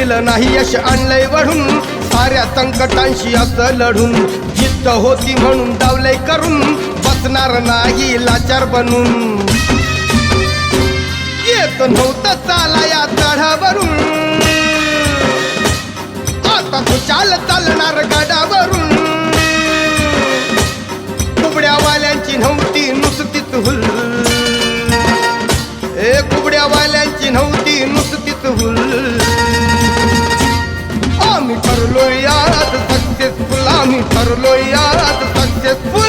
दिलं नाही यश आणलंय वढून साऱ्या संकटांशी असं लढून जिद्द होती म्हणून डावलंय करून बसणार नाही लाचार बनून येत नव्हतं चाला या चढावरून आता तू चालणार गडावरून कुबड्यावाल्यांची नव्हती नुसतीच हुल कुबड्यावाल्यांची नव्हती नुसतीच हुल आम्ही ठरलोय यात सक्सेसफुल आम्ही ठरलोय यात सक्सेसफुल